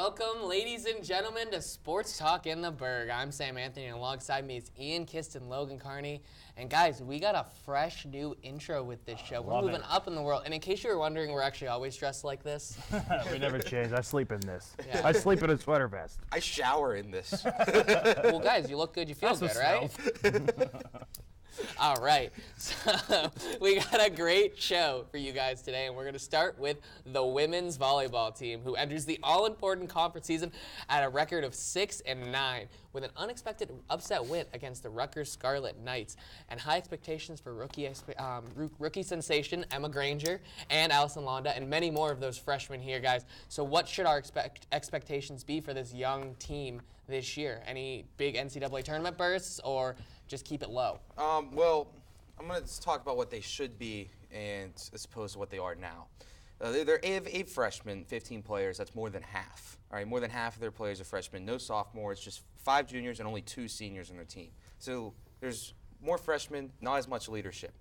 Welcome, ladies and gentlemen, to Sports Talk in the Burgh. I'm Sam Anthony, and alongside me is Ian Kist and Logan Carney. And guys, we got a fresh new intro with this show. We're moving up in the world. And in case you were wondering, we're actually always dressed like this. We never change. I sleep in this. Yeah. I sleep in a sweater vest. I shower in this. Well, guys, you look good, you feel good, right? All right, so we got a great show for you guys today, and we're going to start with the women's volleyball team, who enters the all-important conference season at a record of 6-9, with an unexpected upset win against the Rutgers Scarlet Knights, and high expectations for rookie sensation Emma Granger and Allison Londa, and many more of those freshmen here, guys. So what should our expectations be for this young team this year? Any big NCAA tournament bursts, or just keep it low? Well, I'm going to talk about what they should be and as opposed to what they are now. They're eight freshmen, 15 players. That's more than half. All right, more than half of their players are freshmen. No sophomores, just 5 juniors and only 2 seniors on their team. So there's more freshmen, not as much leadership.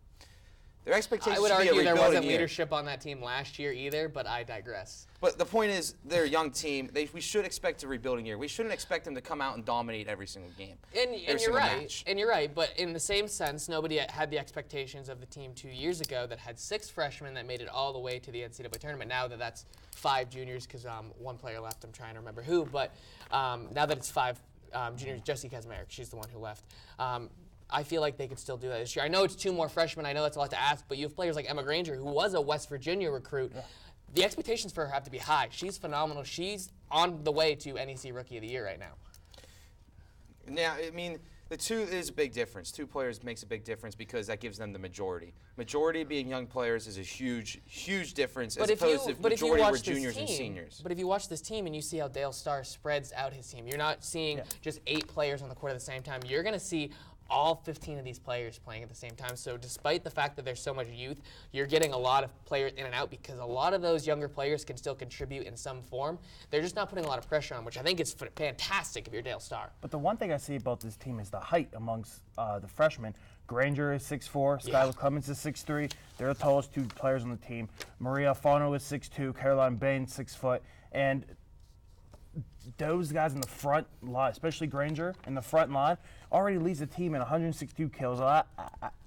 Their expectations I would should be argue a there wasn't year. leadership on that team last year either, but I digress. But the point is, they're a young team. We should expect a rebuilding year. We shouldn't expect them to come out and dominate every single game. And you're right. And you're right. But in the same sense, nobody had the expectations of the team 2 years ago that had 6 freshmen that made it all the way to the NCAA tournament. Now that's 5 juniors, because one player left. I'm trying to remember who. But now that it's 5 juniors, Jessie Kazmarek, she's the one who left. I feel like they could still do that this year. I know it's 2 more freshmen. I know that's a lot to ask, but you have players like Emma Granger, who was a West Virginia recruit. Yeah. The expectations for her have to be high. She's phenomenal. She's on the way to NEC Rookie of the Year right now. Now, I mean, the 2 is a big difference. 2 players makes a big difference because that gives them the majority. Majority being young players is a huge, huge difference as opposed to majority were juniors and seniors. But if you watch this team and you see how Dale Starr spreads out his team, you're not seeing just 8 players on the court at the same time. You're going to see all 15 of these players playing at the same time. So despite the fact that there's so much youth, you're getting a lot of players in and out because a lot of those younger players can still contribute in some form. They're just not putting a lot of pressure on, which I think is fantastic if you're Dale Starr. But the one thing I see about this team is the height amongst the freshmen. Granger is 6'4", Skylar Clemens is 6'3". They're the tallest 2 players on the team. Maria Fano is 6'2", Caroline Bain 6 foot, and those guys in the front line, especially Granger in the front line, already leads the team in 162 kills.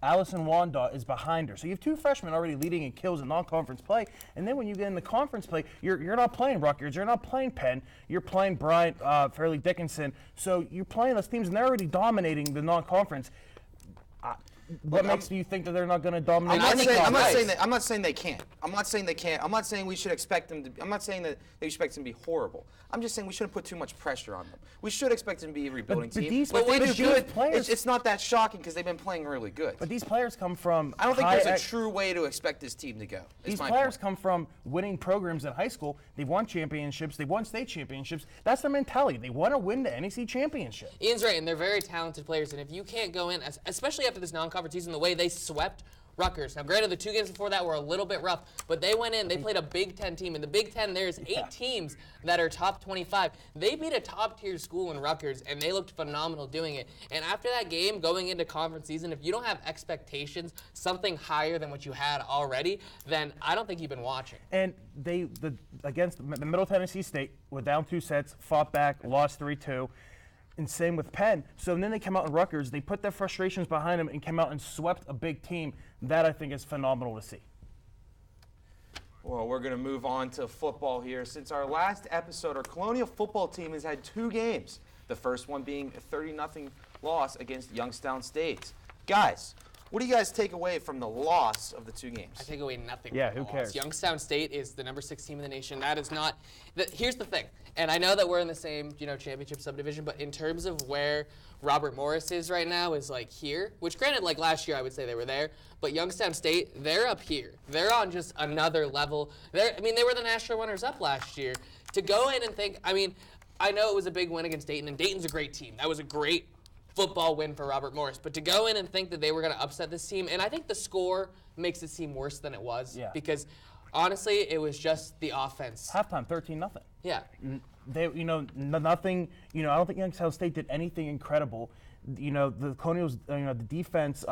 Allison Wanda is behind her. So you have 2 freshmen already leading in kills in non-conference play. And then when you get in the conference play, you're not playing Rutgers, you're not playing Penn, you're playing Bryant, Fairleigh Dickinson. So you're playing those teams, and they're already dominating the non-conference. What makes you think that they're not going to dominate? I'm not saying they can't. I'm not saying they can't. I'm not saying we should expect them to. I'm not saying that they expect them to be horrible. I'm just saying we shouldn't put too much pressure on them. We should expect them to be a rebuilding team. But they do good. It's not that shocking because they've been playing really good. But these players come from. I don't think there's a true way to expect this team to go. These players come from winning programs in high school. They've won championships. They've won state championships. That's their mentality. They want to win the NEC championship. Ian's right, and they're very talented players. And if you can't go in, especially after this non-conference season, the way they swept Rutgers. Now, granted, the 2 games before that were a little bit rough, but they went in, they played a Big Ten team. In the Big Ten, there's 8 teams that are top 25. They beat a top-tier school in Rutgers, and they looked phenomenal doing it. And after that game, going into conference season, if you don't have expectations, something higher than what you had already, then I don't think you've been watching. And against the Middle Tennessee State, were down 2 sets, fought back, lost 3-2. And same with Penn. So then they come out in Rutgers, they put their frustrations behind them and came out and swept a big team. That I think is phenomenal to see. Well, we're going to move on to football here. Since our last episode, our Colonial football team has had 2 games. The first one being a 30-0 loss against Youngstown State. Guys, what do you guys take away from the loss of the 2 games? I take away nothing. Yeah, from the who cares? Loss. Youngstown State is the number 6 team in the nation. That is not. Here's the thing, and I know that we're in the same championship subdivision, but in terms of where Robert Morris is right now is like here. Which, granted, like last year, I would say they were there, but Youngstown State, they're up here. They're on just another level. They were the national runners-up last year. To go in and think, I know it was a big win against Dayton, and Dayton's a great team. That was a great football win for Robert Morris. But to go in and think that they were going to upset this team, and I think the score makes it seem worse than it was. Yeah. Because honestly, it was just the offense. Halftime, 13-0. Yeah. They, nothing. I don't think Youngstown State did anything incredible. The Colonials, the defense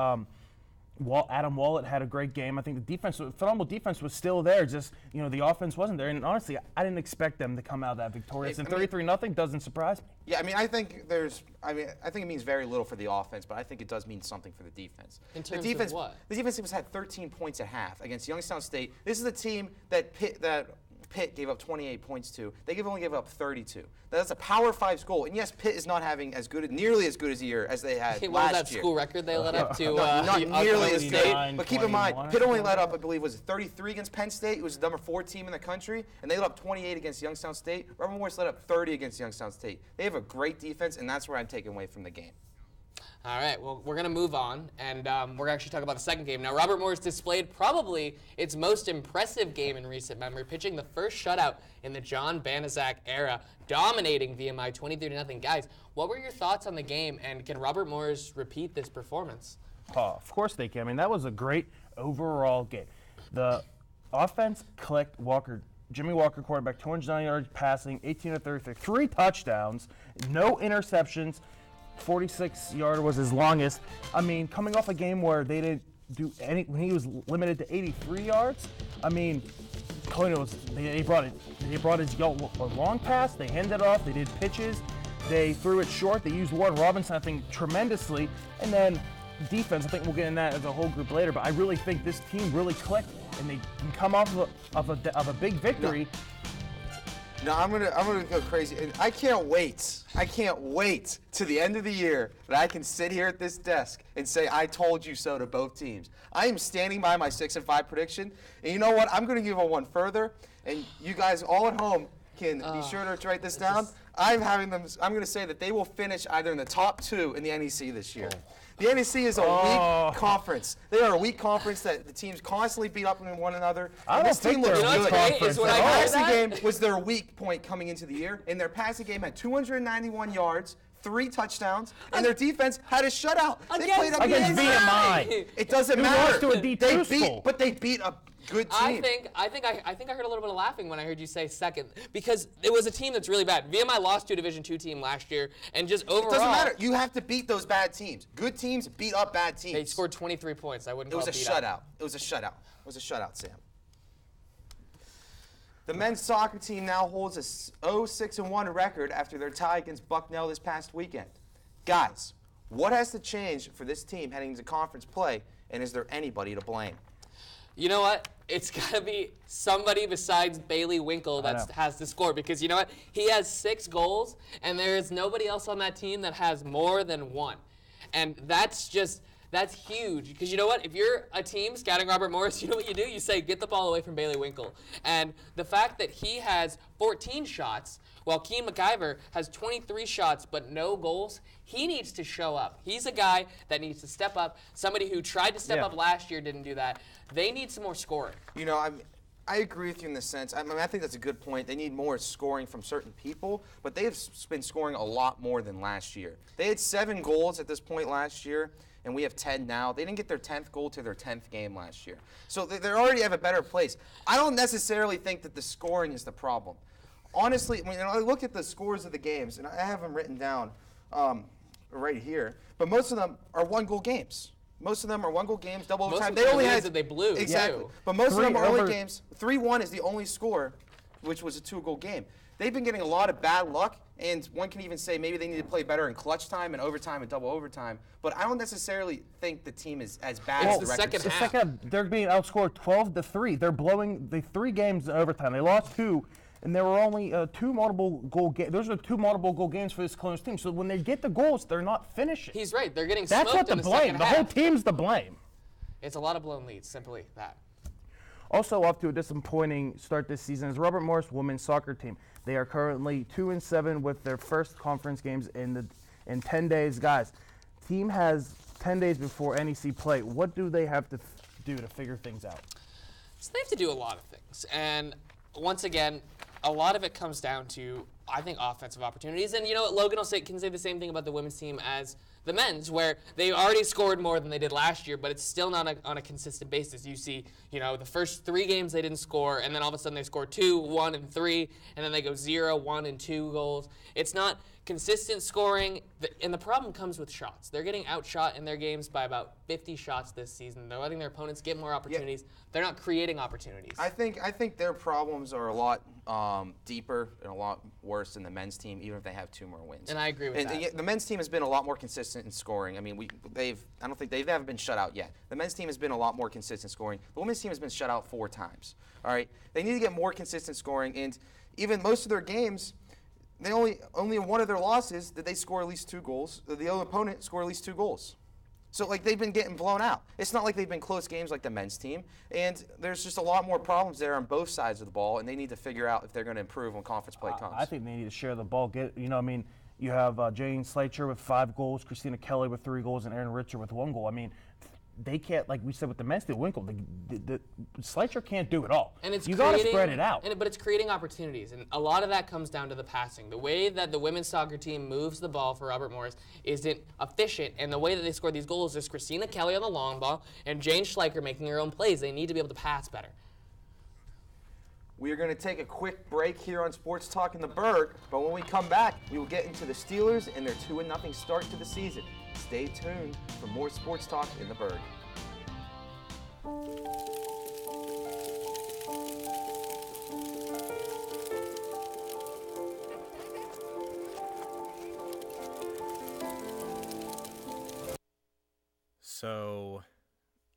Adam Wallet had a great game. I think the defense, phenomenal defense, was still there. Just the offense wasn't there. And honestly, I didn't expect them to come out that victorious. And 33-0 doesn't surprise me. Yeah, I think it means very little for the offense, but I think it does mean something for the defense. In terms of what? The defense had 13 points at half against Youngstown State. This is a team that Pitt gave up 28 points to. They only gave up 32. That's a Power 5 school. And yes, Pitt is not having nearly as good as a year as they had what last was that year. school record they let up to? Not nearly as good. 29, But keep in mind, 21, Pitt only let up, I believe, was 33 against Penn State. It was the number 4 team in the country, and they let up 28 against Youngstown State. Robert Morris let up 30 against Youngstown State. They have a great defense, and that's where I'm taking away from the game. All right, well, we're going to move on, and we're actually talking about the second game. Now, Robert Morris displayed probably its most impressive game in recent memory, pitching the first shutout in the John Banaszak era, dominating VMI 23-0. Guys, what were your thoughts on the game, and can Robert Morris repeat this performance? Oh, of course they can. That was a great overall game. The offense clicked. Jimmy Walker, quarterback, 209 yards passing, 18 of 33, 3 touchdowns, no interceptions. 46-yard was his longest. Coming off a game where they didn't do any, when he was limited to 83 yards. They brought his long pass. They handed it off. They did pitches. They threw it short. They used Warren Robinson, I think, tremendously. And then defense, I think we'll get in that as a whole group later. But I really think this team really clicked, and they can come off of a big victory. No, I'm gonna go crazy, and I can't wait to the end of the year that I can sit here at this desk and say I told you so to both teams. I am standing by my 6-5 prediction, and you know what? I'm gonna give one further, and you guys all at home can be sure to write this down. I'm gonna say that they will finish either in the top 2 in the NEC this year. The NEC is a weak conference. They are a weak conference that the teams constantly beat up on one another. I don't think they're a weak conference. Their passing game was their weak point coming into the year, and their passing game had 291 yards, 3 touchdowns, and their defense had a shutout. They played against VMI. It doesn't matter. Lost to a D2 school. But they beat a good team. I think I heard a little bit of laughing when I heard you say second, because it was a team that's really bad. VMI lost to a Division II team last year, and just overall, it doesn't matter. You have to beat those bad teams. Good teams beat up bad teams. They scored 23 points. I wouldn't call it beat shutout. up. It was a shutout. It was a shutout, Sam. The men's soccer team now holds a 0-6-1 record after their tie against Bucknell this past weekend. Guys, what has to change for this team heading into conference play, and is there anybody to blame? You know what? It's got to be somebody besides Bailey Winkle that has to score, because you know what? He has 6 goals, and there is nobody else on that team that has more than 1. And that's huge, because you know what? If you're a team scouting Robert Morris, you know what you do? You say, get the ball away from Bailey Winkle. And the fact that he has 14 shots, while Keen McIver has 23 shots but no goals, he needs to show up. He's a guy that needs to step up. Somebody who tried to step up last year didn't do that. They need some more scoring. You know, I agree with you in this sense. I think that's a good point. They need more scoring from certain people, but they've been scoring a lot more than last year. They had 7 goals at this point last year, and we have 10 now. They didn't get their 10th goal to their 10th game last year. So they already have a better place. I don't necessarily think that the scoring is the problem. Honestly, when I look at the scores of the games, and I have them written down right here, but most of them are 1-goal games. Most of them are 1-goal games, double overtime. They only had that they blew. Exactly. Too. But most of them are early games. 3-1 is the only score, which was a 2-goal game. They've been getting a lot of bad luck, and one can even say maybe they need to play better in clutch time and overtime and double overtime. But I don't necessarily think the team is as bad as the record. The second half. They're being outscored 12-3. They're blowing the 3 games in overtime. They lost 2. And there were only 2 multiple goal games. Those are 2 multiple goal games for this Columbus team. So when they get the goals, they're not finishing. He's right. They're getting That's smoked what in the the blame. second The half. whole team's to blame. It's a lot of blown leads. Simply that. Also off to a disappointing start this season is Robert Morris women's soccer team. They are currently 2-7 with their first conference games in 10 days. Guys, team has 10 days before NEC play. What do they have to do to figure things out? So they have to do a lot of things. And once again, a lot of it comes down to, I think, offensive opportunities. And you know what? Logan can say the same thing about the women's team as the men's, where they already scored more than they did last year, but it's still not on a consistent basis. You see, the first 3 games they didn't score, and then all of a sudden they score 2, 1, and 3, and then they go 0, 1, and 2 goals. It's not consistent scoring, and the problem comes with shots. They're getting outshot in their games by about 50 shots this season. They're letting their opponents get more opportunities. Yeah. They're not creating opportunities. I think their problems are a lot deeper and a lot worse than the men's team, even if they have 2 more wins. And I agree with that. And the men's team has been a lot more consistent in scoring. I mean, I don't think they haven't been shut out yet. The men's team has been a lot more consistent scoring. The women's team has been shut out 4 times. All right, they need to get more consistent scoring, and even most of their games, they only in one of their losses did they score at least 2 goals. The other opponent scored at least 2 goals. So, like, they've been getting blown out. It's not like they've been close games like the men's team. And there's just a lot more problems there on both sides of the ball, and they need to figure out if they're going to improve when conference play comes. I think they need to share the ball. You have Jane Sleicher with 5 goals, Christina Kelly with 3 goals, and Erin Richard with 1 goal. I mean, they can't, like we said with the men's team, Winkle, the Sleicher can't do it all. And it's you got to spread it out. But it's creating opportunities, and a lot of that comes down to the passing. The way that the women's soccer team moves the ball for Robert Morris isn't efficient, and the way that they score these goals is Christina Kelly on the long ball and Jane Schleicher making her own plays. They need to be able to pass better. We are going to take a quick break here on Sports Talk in the Burgh, but when we come back, we will get into the Steelers and their 2-0 start to the season. Stay tuned for more Sports Talk in the Burgh. So,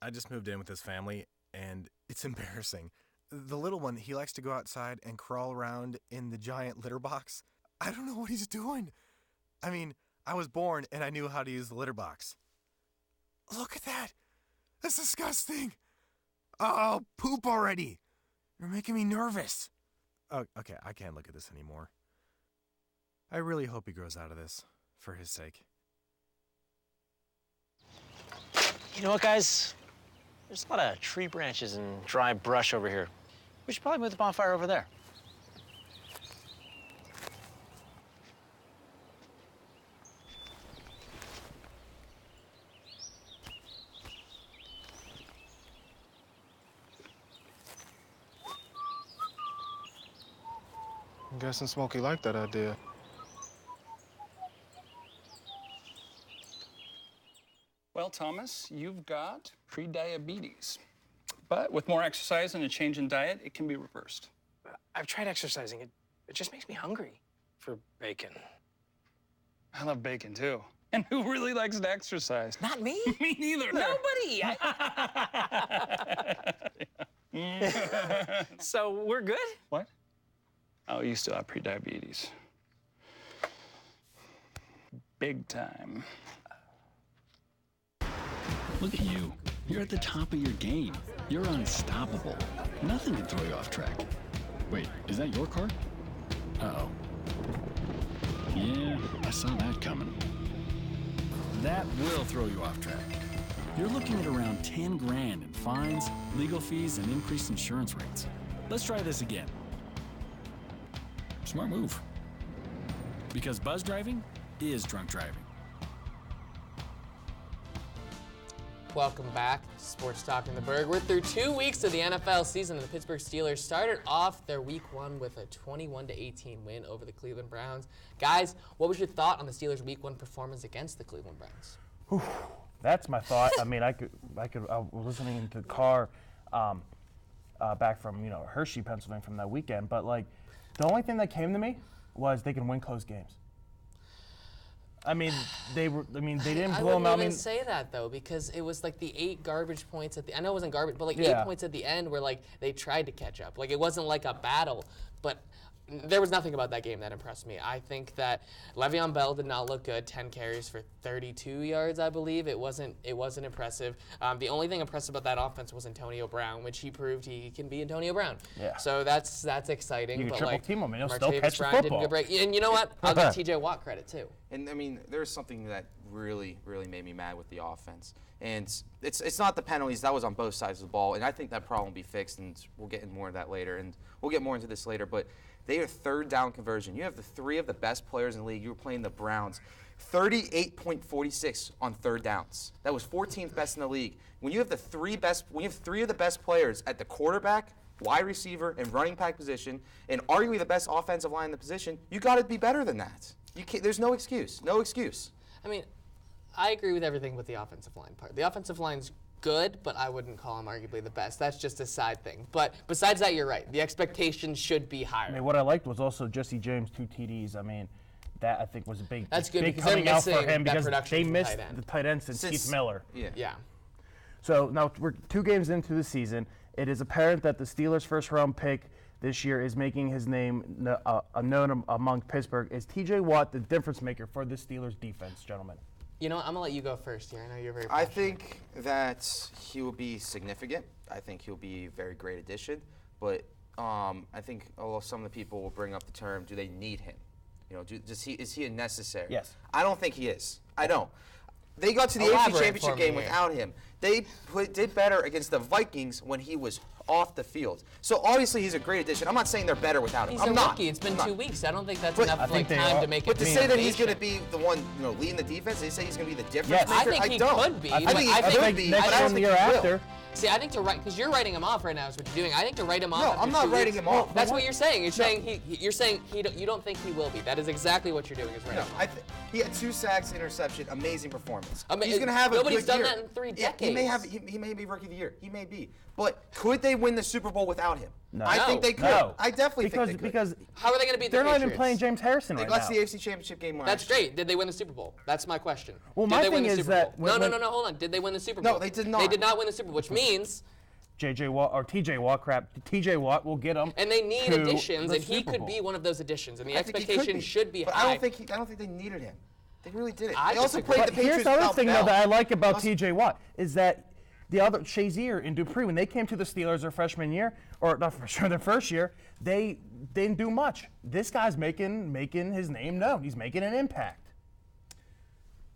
I just moved in with this family, and it's embarrassing. The little one, he likes to go outside and crawl around in the giant litter box. I don't know what he's doing. I mean, I was born and I knew how to use the litter box. Look at that. That's disgusting. Oh, poop already. You're making me nervous. Oh, okay, I can't look at this anymore. I really hope he grows out of this, for his sake. You know what, guys? There's a lot of tree branches and dry brush over here. We should probably move the bonfire over there. I'm guessing Smokey liked that idea. Well, Thomas, you've got pre-diabetes. But with more exercise and a change in diet, it can be reversed. I've tried exercising. It just makes me hungry for bacon. I love bacon, too. And who really likes to exercise? Not me. Me neither. Nobody. So we're good? What? Oh, you still have pre-diabetes. Big time. Look at you. You're at the top of your game. You're unstoppable. Nothing can throw you off track. Wait, is that your car? Uh-oh. Yeah, I saw that coming. That will throw you off track. You're looking at around 10 grand in fines, legal fees, and increased insurance rates. Let's try this again. Smart move. Because buzz driving is drunk driving. Welcome back to Sports Talk in the Burgh. We're through 2 weeks of the NFL season, and the Pittsburgh Steelers started off their week 1 with a 21-18 win over the Cleveland Browns. Guys, what was your thought on the Steelers' week 1 performance against the Cleveland Browns? Whew, that's my thought. I mean, I was listening to the car back from Hershey, Pennsylvania, from that weekend. But like, the only thing that came to me was they can win close games. I mean, they didn't blow them out. I wouldn't even say that, though, because it was like the 8 garbage points at the, I know it wasn't garbage, but like 8 points at the end where like they tried to catch up. Like, it wasn't like a battle, but there was nothing about that game that impressed me. I think that Le'Veon Bell did not look good. 10 carries for 32 yards, I believe. It wasn't impressive. The only thing impressive about that offense was Antonio Brown, which he proved he can be Antonio Brown. Yeah. So that's exciting. You can but triple like, team him and he'll still Martavis catch the Bryant did a football. good break. And you know what? I'll give T.J. Watt credit too. And I mean, there's something that really, really made me mad with the offense. And it's not the penalties. That was on both sides of the ball. And I think that problem will be fixed, and we'll get into more of that later. And we'll get more into this later. But they are third down conversion. You have the 3 of the best players in the league. You were playing the Browns. 38.46 on third downs. That was 14th best in the league. When you have the 3 of the best players at the quarterback, wide receiver, and running back position, and arguably the best offensive line in the position, you got to be better than that. There's no excuse. No excuse. I mean, I agree with everything with the offensive line part. The offensive line's good, but I wouldn't call him arguably the best. That's just a side thing. But besides that, you're right. The expectations should be higher. I mean, what I liked was also Jesse James, 2 TDs. I mean, that I think was a big, That's good big because they're coming out for missing him that because production they from missed tight end. the tight end since Keith Miller. Yeah. So now we're 2 games into the season. It is apparent that the Steelers' first-round pick this year is making his name known among Pittsburgh. Is T.J. Watt the difference maker for the Steelers' defense, gentlemen? You know what? I'm going to let you go first here. I know you're very I passionate. think that he will be significant. I think he'll be a very great addition. But I think some of the people will bring up the term, do they need him? You know, is he necessary? Yes. I don't think he is. I don't. They got to the Elaborate AFC Championship for me game here. without him. They did better against the Vikings when he was off the field. So obviously he's a great addition. I'm not saying they're better without him. He's I'm a not. rookie. It's been I'm not. 2 weeks. I don't think that's But enough I think they time are. to make But it. to say that he's going to innovation. be the one, leading the defense, they say he's going to be the difference Yes. maker. I think he don't. could be, I but think I he think- could be. next but I don't one the think year he will. after. See, I think because you're writing him off right now is what you're doing. I think to write him off. No, after I'm not 2 writing weeks- him off. That's what you're saying. You're saying you don't think he will be. That is exactly what you're doing. Is writing No, him off. he had 2 sacks, interception, amazing performance. I mean, he's going to have a nobody's good done year. that in 3 Yeah, he may decades. he may be rookie of the year. He may be. But could they win the Super Bowl without him? No. I think they could. No. I definitely because, think they could. Because How are they going to beat the they're not Patriots? even playing James Harrison They right got now. to the AFC Championship game last That's year. great. Did they win the Super Bowl? That's my question. Well, did my they win thing the is Super that Bowl? when- No. Hold on. Did they win the Super Bowl? No, they did not. They did not win the Super Bowl, which means. J.J. Watt or T.J. Watt, T.J. Watt will get them. And they need to additions, the and he Super could Bowl. be one of those additions. And the I think he could expectation should be but high. I don't think they needed him. They really didn't. I They also disagree. played But the Patriots here's the other without thing, though, Bell. that I like about Also- T.J. Watt is that the other Shazier and Dupree, when they came to the Steelers their freshman year, or not freshman, their first year, they didn't do much. This guy's making his name known. He's making an impact.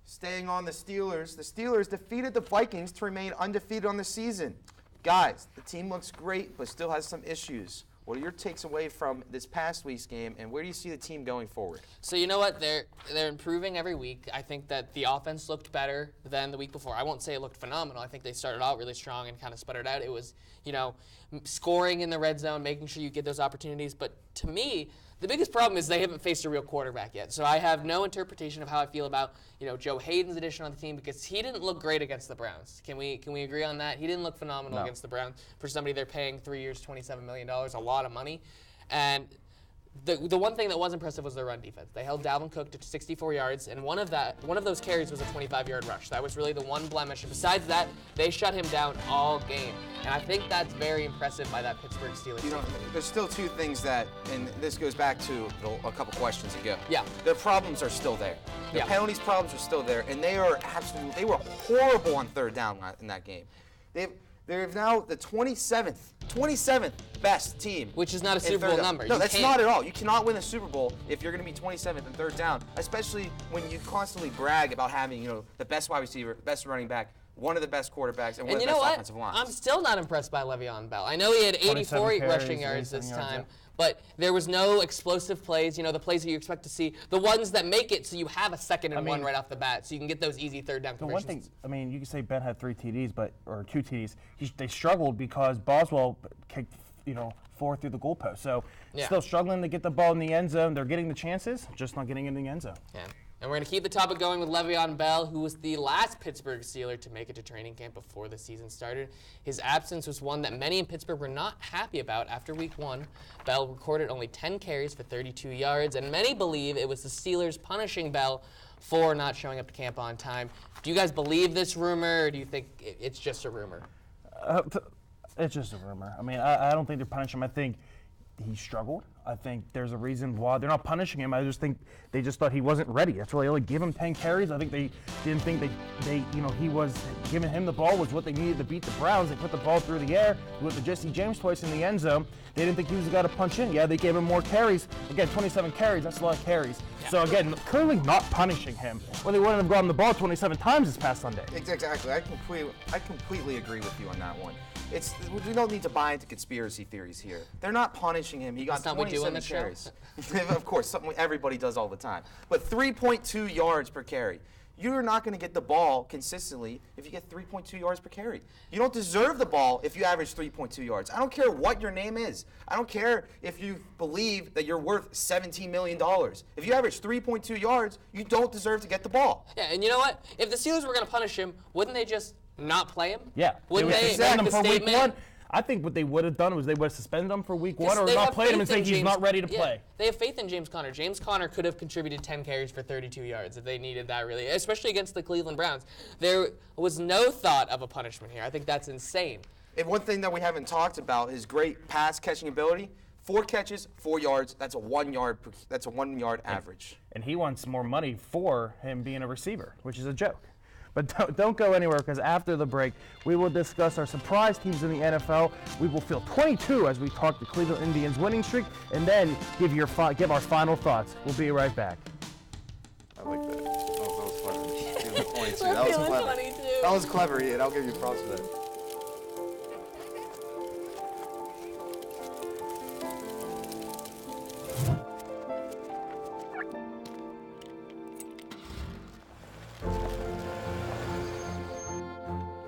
Staying on the Steelers defeated the Vikings to remain undefeated on the season. Guys, the team looks great, but still has some issues. What are your takes away from this past week's game, and where do you see the team going forward? So you know what? They're improving every week. I think that the offense looked better than the week before. I won't say it looked phenomenal. I think they started out really strong and kind of sputtered out. It was, scoring in the red zone, making sure you get those opportunities. But to me, the biggest problem is they haven't faced a real quarterback yet. So I have no interpretation of how I feel about, Joe Hayden's addition on the team because he didn't look great against the Browns. Can we agree on that? He didn't look phenomenal against the Browns for somebody they're paying 3 years, $27 million, a lot of money. And the one thing that was impressive was their run defense. They held Dalvin Cook to 64 yards, and one of those carries was a 25-yard rush. That was really the one blemish. And besides that, they shut him down all game. And I think that's very impressive by that Pittsburgh Steelers team. There's still 2 things that, and this goes back to a couple questions ago. Yeah. Their problems are still there. The Yeah. penalties problems are still there, and they were horrible on 3rd down in that game. They're now the 27th best team. Which is not a in Super third Bowl down. number. No, You that's can't- not at all. You cannot win a Super Bowl if you're going to be 27th and 3rd down, especially when you constantly brag about having, the best wide receiver, best running back, one of the best quarterbacks, and one And of you the know best what? offensive lines. I'm still not impressed by Le'Veon Bell. I know he had 84 27 carries, rushing yards 87 this yards, time, yeah. but there was no explosive plays, the plays that you expect to see, the ones that make it so you have a 2nd and 1 right off the bat, so you can get those easy 3rd down The one conversions. thing, you can say Ben had 3 TDs, or 2 TDs. They struggled because Boswell kicked, 4 through the goalpost. So Yeah. still struggling to get the ball in the end zone. They're getting the chances, just not getting in the end zone. Yeah. And we're going to keep the topic going with Le'Veon Bell, who was the last Pittsburgh Steeler to make it to training camp before the season started. His absence was one that many in Pittsburgh were not happy about after week 1. Bell recorded only 10 carries for 32 yards, and many believe it was the Steelers punishing Bell for not showing up to camp on time. Do you guys believe this rumor, or do you think it's just a rumor? It's just a rumor. I don't think they're punishing him. I think he struggled. I think there's a reason why they're not punishing him. I just think they just thought he wasn't ready. That's why they only gave him 10 carries. I think they didn't think he was giving him the ball was what they needed to beat the Browns. They put the ball through the air with the Jesse James twice in the end zone. They didn't think he was the guy to punch in. Yeah, they gave him more carries. Again, 27 carries. That's a lot of carries. Yeah. So again, clearly not punishing him when they wanted him to go on the ball 27 times this past Sunday. Exactly. I completely agree with you on that one. We don't need to buy into conspiracy theories here. They're not punishing him. He got That's not what we do on 27 this show. carries. Of course, something everybody does all the time. But 3.2 yards per carry. You're not going to get the ball consistently if you get 3.2 yards per carry. You don't deserve the ball if you average 3.2 yards. I don't care what your name is. I don't care if you believe that you're worth $17 million. If you average 3.2 yards, you don't deserve to get the ball. Yeah, and you know what? If the Steelers were going to punish him, wouldn't they just not play him? Yeah. Wouldn't they suspend make him the for week statement? 1? I think what they would have done was they would have suspended him for week 1 or They not have played him and faith say in he's James- not ready to yeah, play. They have faith in James Conner. James Conner could have contributed 10 carries for 32 yards if they needed that, really, especially against the Cleveland Browns. There was no thought of a punishment here. I think that's insane. And one thing that we haven't talked about is great pass catching ability. 4 catches, 4 yards. That's a 1 yard. That's a 1 yard average. And he wants more money for him being a receiver, which is a joke. But don't go anywhere, because after the break, we will discuss our surprise teams in the NFL. We will field 22 as we talk the Cleveland Indians winning streak, and then give our final thoughts. We'll be right back. I like that. That was clever. Give me points. We're That was feeling clever. 22. That was clever, Ian. I'll give you props for that.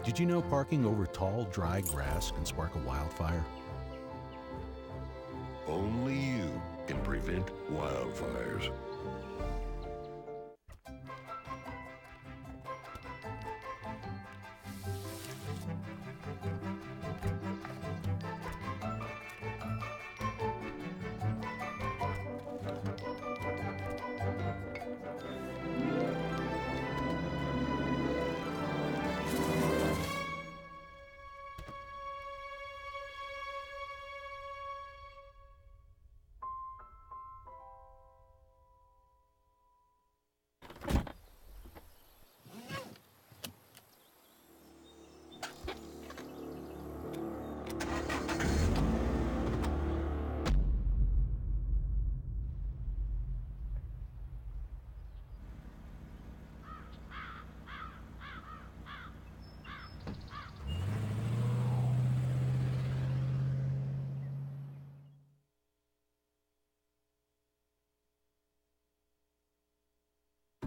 Did you know parking over tall, dry grass can spark a wildfire? Only you can prevent wildfires.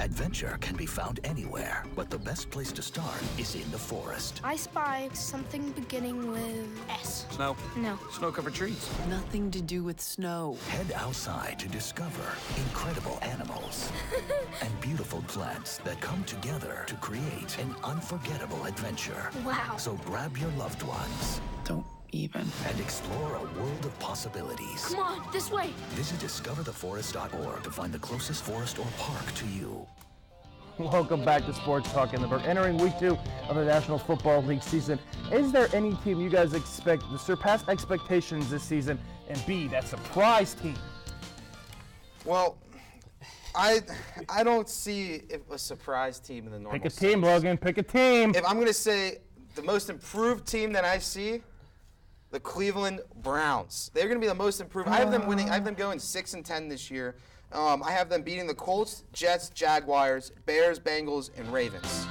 Adventure can be found anywhere, but the best place to start is in the forest. I spy something beginning with S. Snow. No. Snow-covered trees. Nothing to do with snow. Head outside to discover incredible animals and beautiful plants that come together to create an unforgettable adventure. Wow. So grab your loved ones. Don't even. And explore a world of possibilities. Come on, this way. Visit discovertheforest.org to find the closest forest or park to you. Welcome back to Sports Talk in the Burgh. Entering week 2 of the National Football League season, is there any team you guys expect to surpass expectations this season and be that surprise team? Well, I don't see a surprise team in the normal Pick a sense. team, Logan. Pick a team. If I'm going to say the most improved team that I see, the Cleveland Browns. They're going to be the most improved. I have them winning. I have them going 6-10 this year. I have them beating the Colts, Jets, Jaguars, Bears, Bengals, and Ravens.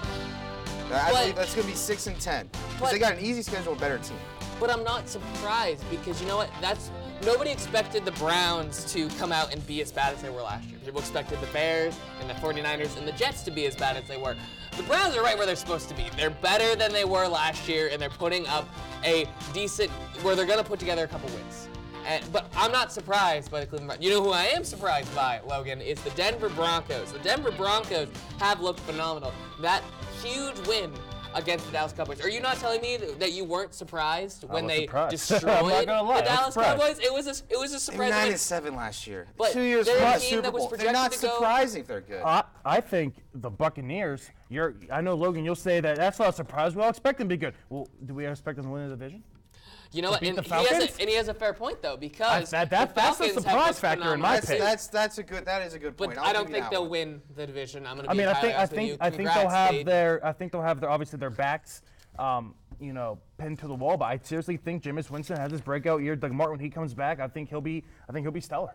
I believe that's going to be 6-10 because they got an easy schedule, a better team. But I'm not surprised because you know what? Nobody expected the Browns to come out and be as bad as they were last year. People expected the Bears and the 49ers and the Jets to be as bad as they were. The Browns are right where they're supposed to be. They're better than they were last year, and they're putting up a decent, where they're going to put together a couple wins. But I'm not surprised by the Cleveland Browns. You know who I am surprised by, Logan, is the Denver Broncos. The Denver Broncos have looked phenomenal. That huge win against the Dallas Cowboys. Are you not telling me that you weren't surprised when they destroyed I'm not gonna lie, the I'm Dallas surprised. Cowboys? It was a surprise. They were 9-7 last year. But 2 years they're plus a team Super that was Bowl. They're projected not to go- surprising if they're good. I think the Buccaneers, I know, Logan, you'll say that's not a surprise. We all expect them to be good. Well, do we expect them to win the division? You know what? beat And the Falcons? he has a fair point though, because That's the the Falcons have surprise looked factor in my phenomenal. pick. That is a good point. But I'll I don't give you think that they'll one. win the division. I'm gonna. I be mean, entirely honest with you. I think they'll Congrats, have Steve. their obviously their backs, pinned to the wall. But I seriously think Jameis Winston has this breakout year. Doug Martin, when he comes back, I think he'll be stellar.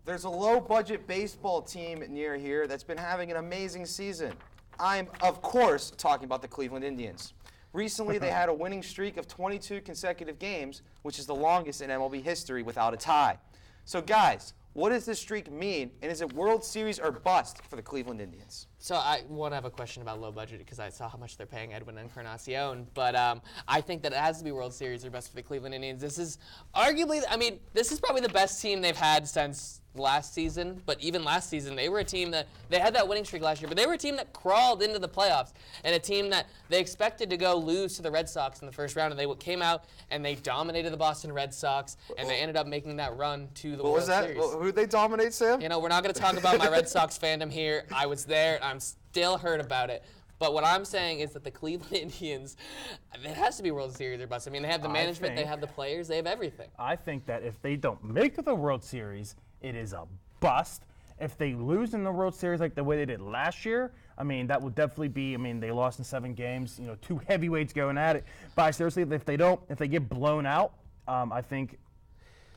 There's a low-budget baseball team near here that's been having an amazing season. I'm, of course, talking about the Cleveland Indians. Recently, they had a winning streak of 22 consecutive games, which is the longest in MLB history without a tie. So, guys, What does this streak mean, and is it World Series or bust for the Cleveland Indians? So I want to have a question about low budget because I saw how much they're paying Edwin Encarnacion, but I think that it has to be World Series or bust for the Cleveland Indians. This is arguably, I mean, this is probably the best team they've had since last season, but even last season, they were a team that, they had that winning streak last year, but they were a team that crawled into the playoffs, and a team that they expected to go lose to the Red Sox in the first round, and they came out and they dominated the Boston Red Sox, and they ended up making that run to the World Series. Well, who'd they dominate, Sam? You know, we're not going to talk about my Red Sox fandom here. I was there, and I'm still hurt about it. But what I'm saying is that the Cleveland Indians, it has to be World Series or bust. I mean, they have the management, they have the players, they have everything. I think that if they don't make the World Series, it is a bust. If they lose in the World Series like the way they did last year, I mean, that would definitely be, I mean, they lost in 7 games, you know, 2 heavyweights going at it. But seriously, if they get blown out, I think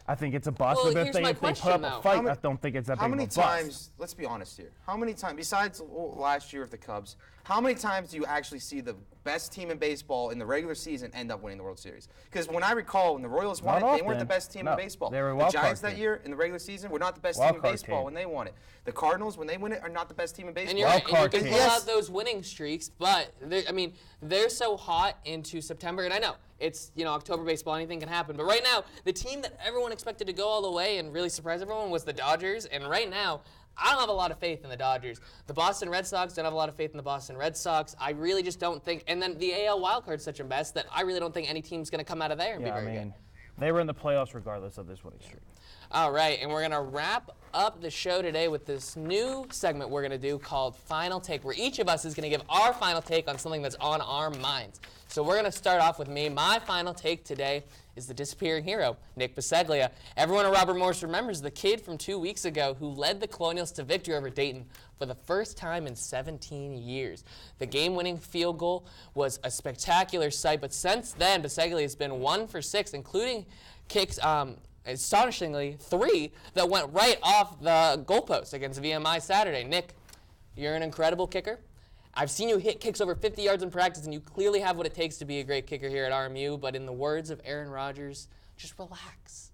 it's a bust. Well, But if they put up a fight, I don't think it's that big of a bust. How many times, let's be honest here, how many times, besides last year with the Cubs, how many times do you actually see the best team in baseball in the regular season end up winning the World Series? Because when I recall, when the Royals won it, they weren't the best team in baseball. They were the Giants that year in the regular season were not the best team in baseball when they won it. The Cardinals, when they win it, are not the best team in baseball. And you're right, and you can pull out those winning streaks, but I mean, they're so hot into September, and I know it's, you know, October baseball, anything can happen. But right now, the team that everyone expected to go all the way and really surprise everyone was the Dodgers, and right now, I don't have a lot of faith in the Dodgers. The Boston Red Sox don't have a lot of faith in the Boston Red Sox. I really just don't think, and then the AL wildcard's such a mess that I really don't think any team's going to come out of there and be very good. They were in the playoffs regardless of this winning streak. All right, and we're going to wrap up the show today with this new segment we're going to do called Final Take, where each of us is going to give our final take on something that's on our minds. So we're going to start off with me. My final take today is the disappearing hero, Nick Bisceglia. Everyone at Robert Morris remembers the kid from 2 weeks ago who led the Colonials to victory over Dayton for the first time in 17 years. The game-winning field goal was a spectacular sight, but since then, Bisceglia has been 1 for 6, including kicks, astonishingly, 3 that went right off the goalpost against VMI Saturday. Nick, you're an incredible kicker. I've seen you hit kicks over 50 yards in practice, and you clearly have what it takes to be a great kicker here at RMU, but in the words of Aaron Rodgers, just relax.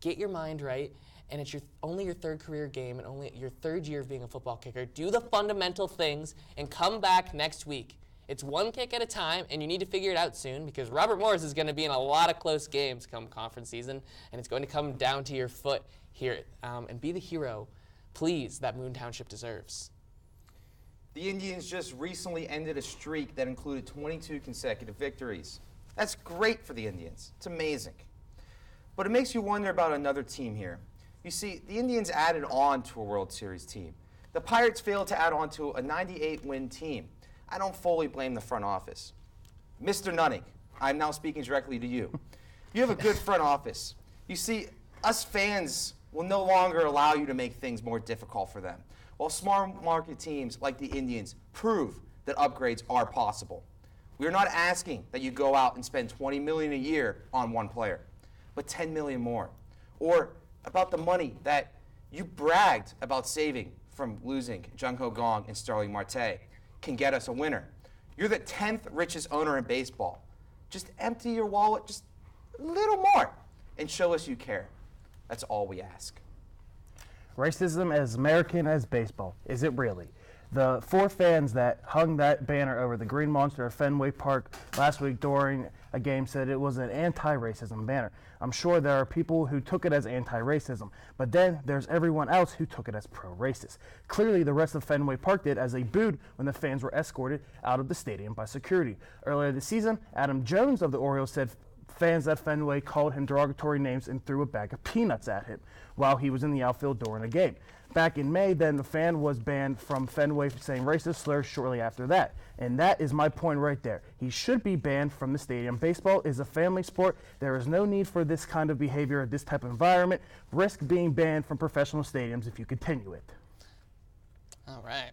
Get your mind right, and it's only your 3rd career game and only your 3rd year of being a football kicker. Do the fundamental things and come back next week. It's 1 kick at a time, and you need to figure it out soon because Robert Morris is going to be in a lot of close games come conference season, and it's going to come down to your foot here. And be the hero, please, that Moon Township deserves. The Indians just recently ended a streak that included 22 consecutive victories. That's great for the Indians. It's amazing. But it makes you wonder about another team here. You see, the Indians added on to a World Series team. The Pirates failed to add on to a 98-win team. I don't fully blame the front office. Mr. Nunning, I'm now speaking directly to you. You have a good front office. You see, us fans will no longer allow you to make things more difficult for them, while smart market teams like the Indians prove that upgrades are possible. We're not asking that you go out and spend $20 million a year on one player, but $10 million more. Or about the money that you bragged about saving from losing Jung-Ho Gong and Starling Marte can get us a winner. You're the 10th richest owner in baseball. Just empty your wallet just a little more and show us you care. That's all we ask. Racism as American as baseball. Is it really? The 4 fans that hung that banner over the Green Monster of Fenway Park last week during a game said it was an anti-racism banner. I'm sure there are people who took it as anti-racism, but then there's everyone else who took it as pro-racist. Clearly, the rest of Fenway Park did, as they booed when the fans were escorted out of the stadium by security. Earlier this season, Adam Jones of the Orioles said fans at Fenway called him derogatory names and threw a bag of peanuts at him while he was in the outfield during a game. Back in May, then the fan was banned from Fenway for saying racist slurs shortly after that. And that is my point right there. He should be banned from the stadium. Baseball is a family sport. There is no need for this kind of behavior at this type of environment. Risk being banned from professional stadiums if you continue it. All right.